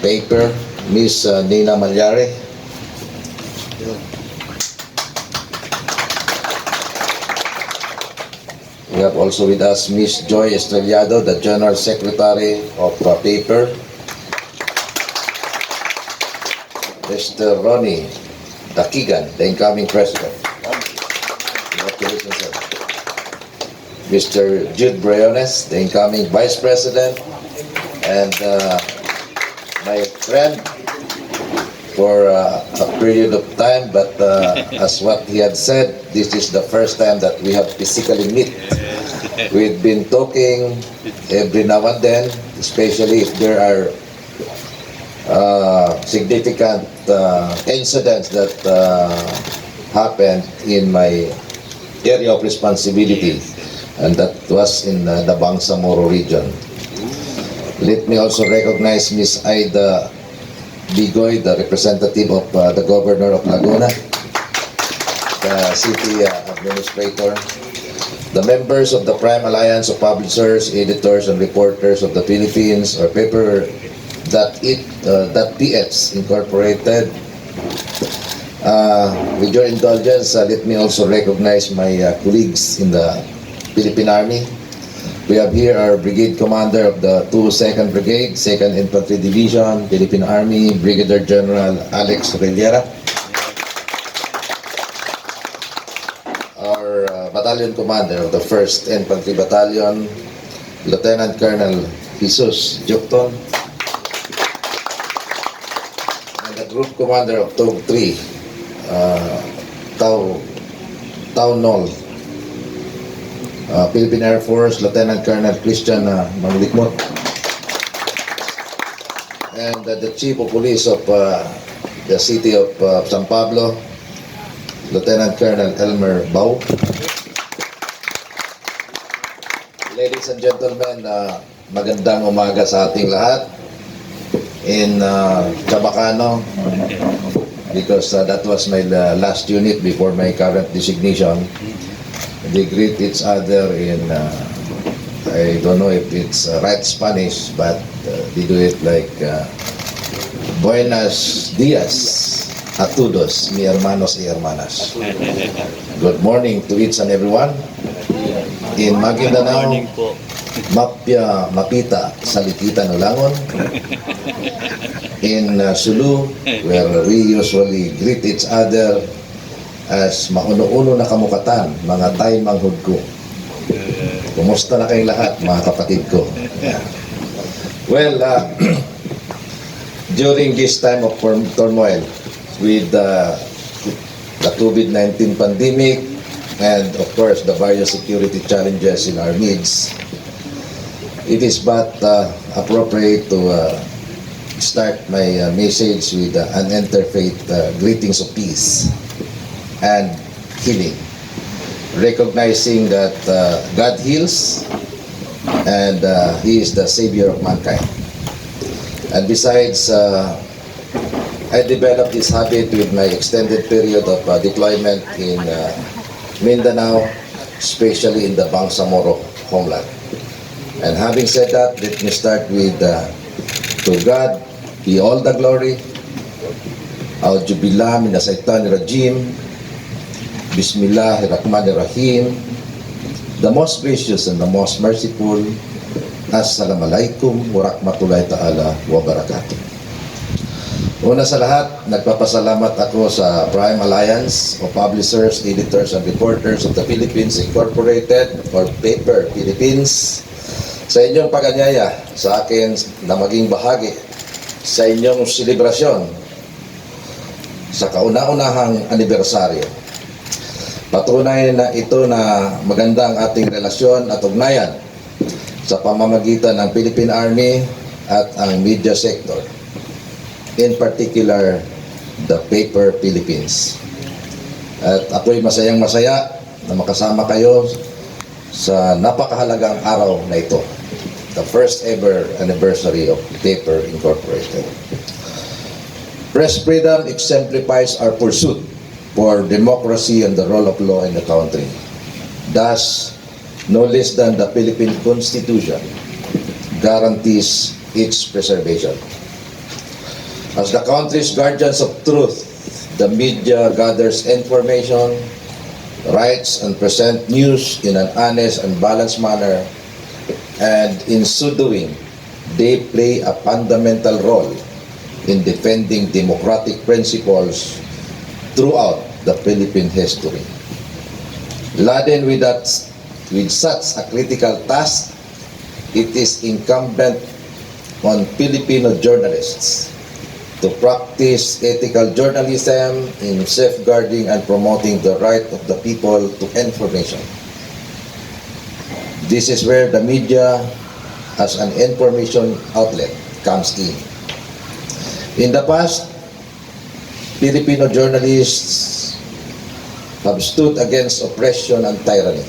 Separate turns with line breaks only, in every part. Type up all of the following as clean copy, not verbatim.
paper, Miss Nina Malyari. We have also with us Miss Joy Estrellado, the General Secretary of Paper. Mr. Ronnie Dakigan, the incoming President. Congratulations, sir. Mr. Jude Briones, the incoming Vice President. And my friend for a period of time, but as what he had said, this is the first time that we have physically met. We've been talking every now and then, especially if there are significant incidents that happened in my area of responsibility, and that was in the Bangsamoro region. Let me also recognize Ms. Aida Bigoy, the representative of the Governor of Laguna, the City Administrator, the members of the Prime Alliance of Publishers, Editors, and Reporters of the Philippines, or Paper.PH Incorporated. With your indulgence, let me also recognize my colleagues in the Philippine Army. We have here our Brigade Commander of the 2nd Brigade, 2nd Infantry Division, Philippine Army, Brigadier General Alex Rillera. Our Battalion Commander of the 1st Infantry Battalion, Lieutenant Colonel Jesus Jukton. And the Group Commander of TOG 3, Tao Nol, Philippine Air Force, Lieutenant Colonel Christian Manglikmot. And the Chief of Police of the City of San Pablo, Lieutenant Colonel Elmer Bau. Ladies and gentlemen, magandang umaga sa ating lahat. In Chabacano, because that was my last unit before my current designation. They greet each other in, I don't know if it's right Spanish, but they do it like, Buenos dias a todos, mi hermanos y hermanas. Good morning to each and everyone. In Maguindanao, Mapya Mapita Salikita Nulangon. In Sulu, where we usually greet each other as mauno-uno na kamukatan, mga tay manghud ko. Kumusta na kayong lahat, mga kapatid ko? Yeah. Well, during this time of turmoil with the COVID-19 pandemic and of course the various security challenges in our midst, it is but appropriate to start my message with an interfaith greetings of peace and healing, recognizing that God heals and He is the Savior of mankind. And besides, I developed this habit with my extended period of deployment in Mindanao, especially in the Bangsamoro homeland. And having said that, let me start with to God be all the glory. A'udhu billahi minash shaitanir rajim. Bismillahirrahmanirrahim. The most gracious and the most merciful. Assalamualaikum warahmatullahi ta'ala wabarakatuh. Una sa lahat, nagpapasalamat ako sa Prime Alliance of Publishers, Editors, and Reporters of the Philippines Incorporated, or Paper Philippines, sa inyong pag-anyaya sa akin na maging bahagi sa inyong selebrasyon sa kauna-unahang anibersaryo. Patunay na ito na maganda ang ating relasyon at ugnayan sa pamamagitan ng Philippine Army at ang media sector, in particular the Paper Philippines. At ako'y masayang-masaya na makasama kayo sa napakahalagang araw na ito, the first ever anniversary of Paper Incorporated. Press freedom exemplifies our pursuit for democracy and the rule of law in the country. Thus, no less than the Philippine Constitution guarantees its preservation. As the country's guardians of truth, the media gathers information, writes and presents news in an honest and balanced manner, and in so doing, they play a fundamental role in defending democratic principles throughout the Philippine history. Laden with such a critical task, it is incumbent on Filipino journalists to practice ethical journalism in safeguarding and promoting the right of the people to information. This is where the media as an information outlet comes in. In the past, Filipino journalists have stood against oppression and tyranny.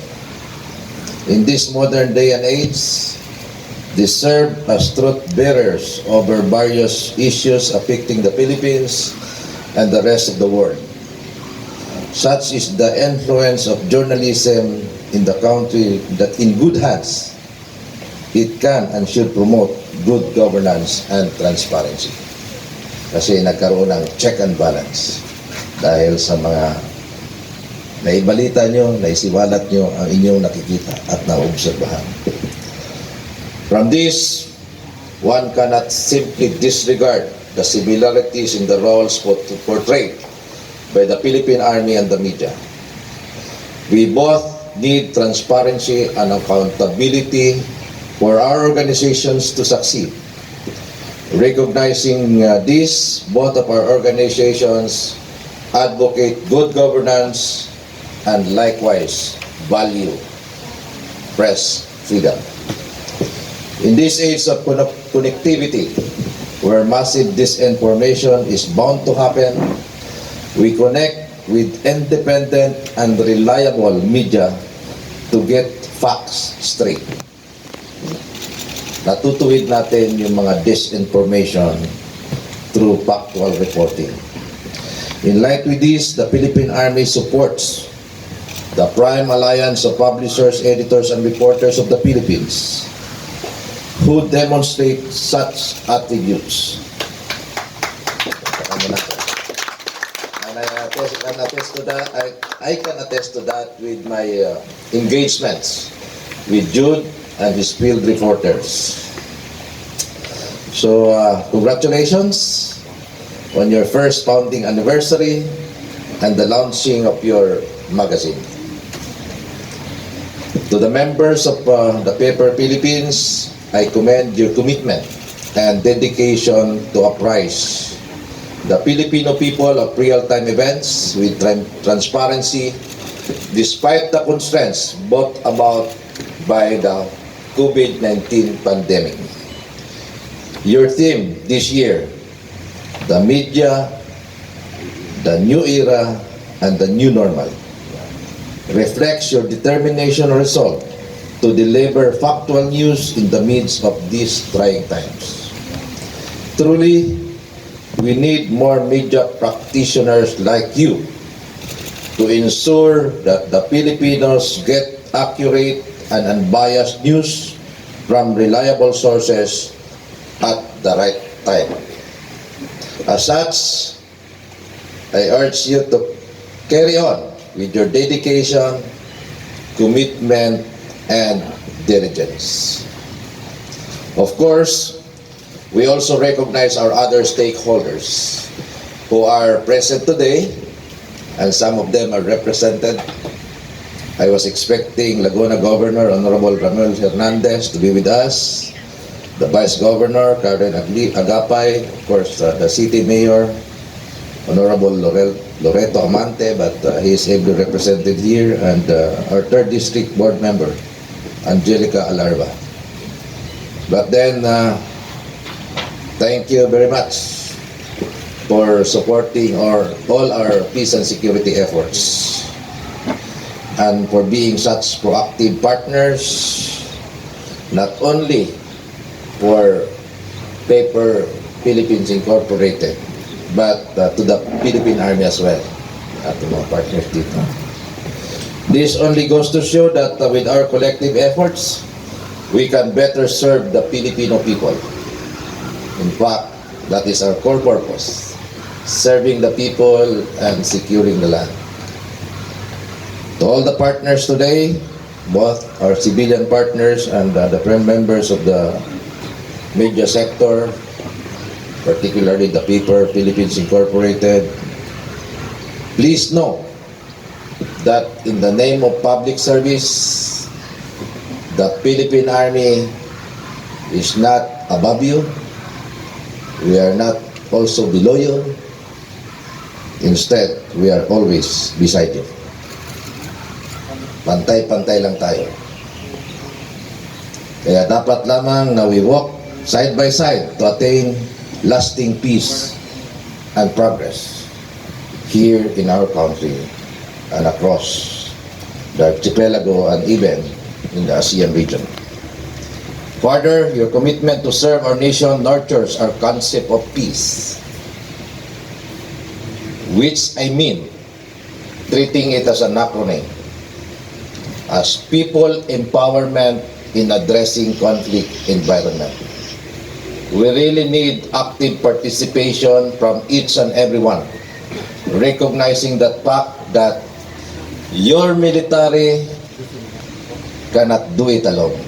In this modern day and age, they serve as truth bearers over various issues affecting the Philippines and the rest of the world. Such is the influence of journalism in the country that in good hands, it can and should promote good governance and transparency. Kasi nagkaroon ng check and balance dahil sa mga naibalita nyo, naisiwalat nyo ang inyong nakikita at naobserbahan. From this, one cannot simply disregard the similarities in the roles portrayed by the Philippine Army and the media. We both need transparency and accountability for our organizations to succeed. Recognizing this, both of our organizations advocate good governance and likewise value press freedom. In this age of connectivity, where massive disinformation is bound to happen, we connect with independent and reliable media to get facts straight. Natutuwid natin yung mga disinformation through factual reporting. In light with this, the Philippine Army supports the Prime Alliance of Publishers, Editors, and Reporters of the Philippines, who demonstrate such attributes. And I can attest to that with my engagements with Jude and his field reporters. So, congratulations on your first founding anniversary and the launching of your magazine. To the members of the paper Philippines, I commend your commitment and dedication to apprise the Filipino people of real-time events with transparency despite the constraints brought about by the COVID-19 pandemic. Your theme this year, the media, the new era, and the new normal, reflects your determination and resolve to deliver factual news in the midst of these trying times. Truly, we need more media practitioners like you to ensure that the Filipinos get accurate and unbiased news from reliable sources at the right time. As such, I urge you to carry on with your dedication, commitment, and diligence. Of course, we also recognize our other stakeholders who are present today, and some of them are represented. I was expecting Laguna Governor Honorable Ramon Hernandez to be with us, the Vice Governor Karen Agapay, of course the City Mayor Honorable Loreto Amante, but he is ably represented here, and our 3rd District Board Member Angelica Alarba. But then, thank you very much for supporting all our peace and security efforts and for being such proactive partners, not only for Paper Philippines Incorporated, but to the Philippine Army as well, at mga partners dito. This only goes to show that with our collective efforts, we can better serve the Filipino people. In fact, That is our core purpose, serving the people and securing the land. To all the partners today, both our civilian partners and the members of the media sector, particularly the paper Philippines Incorporated, please know that in the name of public service, the Philippine Army is not above you. We are not also below you. Instead, we are always beside you. Pantay-pantay lang tayo. Kaya dapat lamang na we walk side by side to attain lasting peace and progress here in our country and across the archipelago and even in the ASEAN region. Further, your commitment to serve our nation nurtures our concept of peace, which I mean treating it as an acronym, as people empowerment in addressing conflict environment. We really need active participation from each and everyone, recognizing that fact that your military cannot do it alone.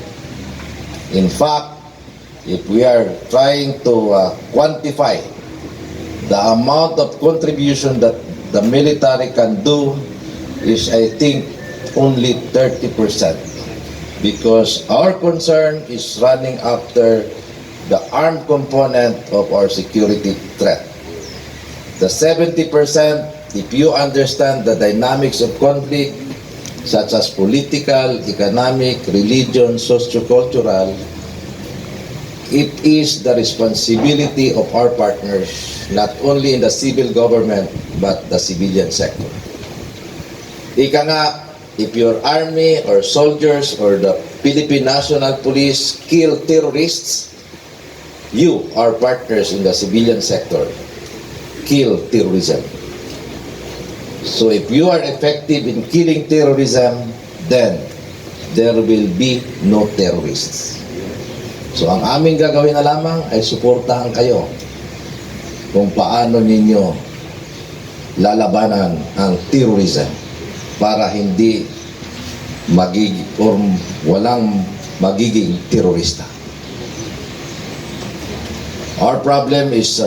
In fact, if we are trying to quantify the amount of contribution that the military can do, is I think only 30%, because our concern is running after the armed component of our security threat. The 70%, if you understand the dynamics of conflict, such as political, economic, religion, socio-cultural, it is the responsibility of our partners, not only in the civil government, but the civilian sector. Ika nga, if your army or soldiers or the Philippine National Police kill terrorists, you, our partners in the civilian sector, kill terrorism. So if you are effective in killing terrorism, then there will be no terrorists. So ang aming gagawin na lamang ay suportahan kayo kung paano ninyo lalabanan ang terrorism para hindi magiging or walang magiging terorista. Our problem is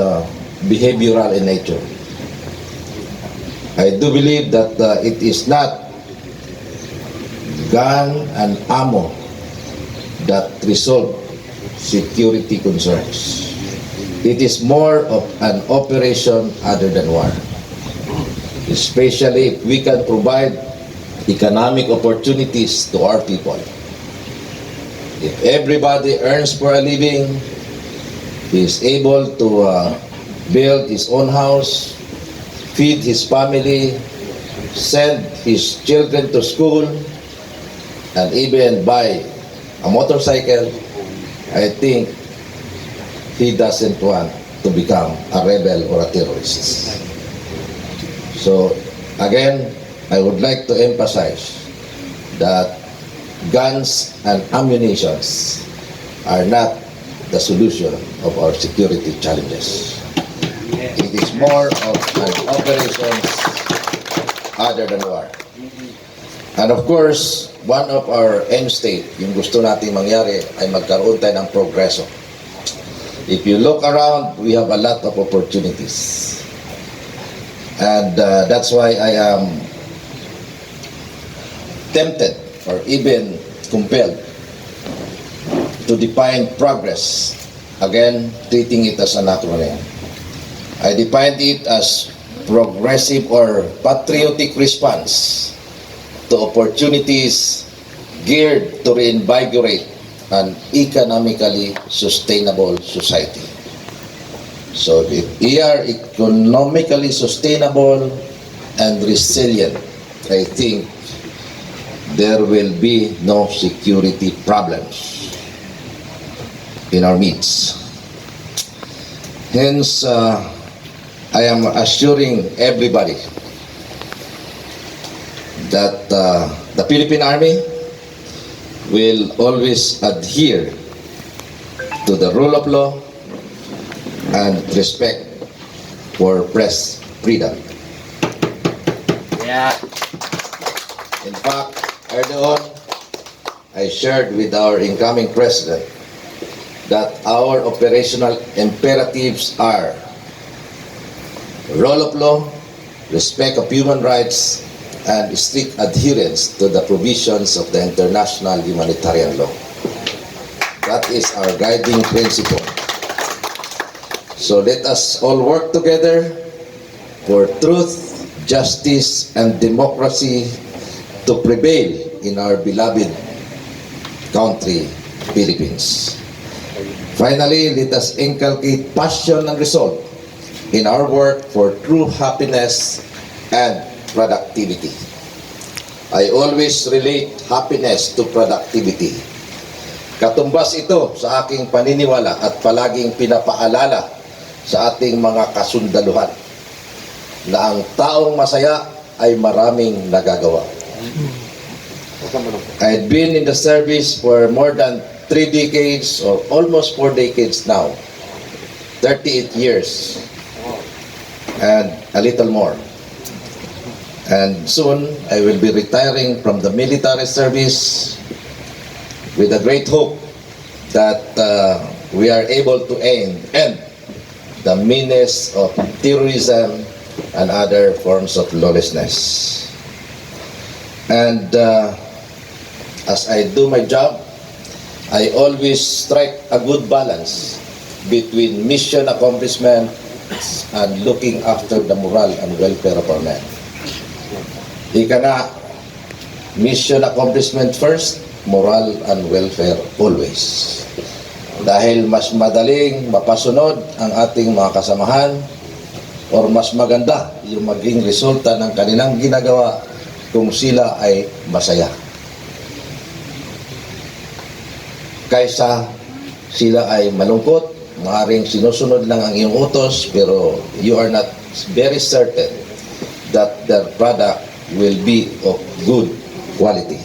behavioral in nature. I do believe that it is not gun and ammo that resolve security concerns. It is more of an operation other than war. Especially if we can provide economic opportunities to our people. If everybody earns for a living, he is able to build his own house, feed his family, send his children to school, and even buy a motorcycle, I think he doesn't want to become a rebel or a terrorist. So, again, I would like to emphasize that guns and ammunitions are not the solution of our security challenges. It is more of an operation other than war. And of course, one of our end state, yung gusto nating mangyari, ay magkaroon tayo ng progreso. If you look around, we have a lot of opportunities. And that's why I am tempted or even compelled to define progress, again, treating it as an acronym. I defined it as progressive or patriotic response to opportunities geared to reinvigorate an economically sustainable society. So if we are economically sustainable and resilient, I think there will be no security problems in our midst. Hence, I am assuring everybody that the Philippine Army will always adhere to the rule of law, and respect for press freedom.
Yeah.
In fact, earlier on, I shared with our incoming president that our operational imperatives are rule of law, respect of human rights, and strict adherence to the provisions of the international humanitarian law. That is our guiding principle. So let us all work together for truth, justice, and democracy to prevail in our beloved country, Philippines. Finally, let us inculcate passion and resolve in our work for true happiness and productivity. I always relate happiness to productivity. Katumbas ito sa aking paniniwala at palaging pinapaalala sa ating mga kasundaluhan na ang taong masaya ay maraming nagagawa. I had been in the service for more than 3 decades or almost 4 decades now, 38 years and a little more. And soon I will be retiring from the military service with a great hope that we are able to end the menace of terrorism and other forms of lawlessness. And as I do my job, I always strike a good balance between mission accomplishment and looking after the moral and welfare of our men. Ika nga, mission accomplishment first, moral and welfare always. Dahil mas madaling mapasunod ang ating mga kasamahan or mas maganda yung maging resulta ng kanilang ginagawa kung sila ay masaya. Kaysa sila ay malungkot, maaaring sinusunod lang ang iyong utos pero you are not very certain that their product will be of good quality.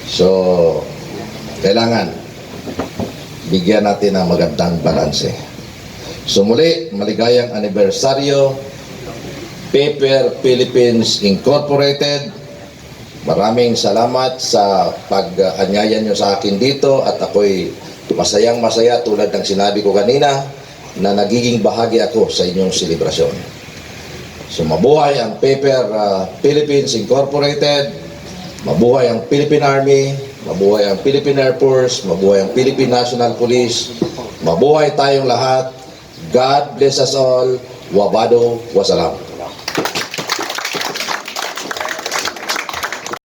So, kailangan bigyan natin ng magandang balanse. So muli, maligayang anibersaryo, Paper Philippines Incorporated. Maraming salamat sa pag-anyaya nyo sa akin dito at ako'y masayang masaya tulad ng sinabi ko kanina na nagiging bahagi ako sa inyong selebrasyon. So mabuhay ang Paper Philippines Incorporated, mabuhay ang Philippine Army, mabuhay ang Philippine Air Force, mabuhay ang Philippine National Police, mabuhay tayong lahat. God bless us all. Wabado, wasalam.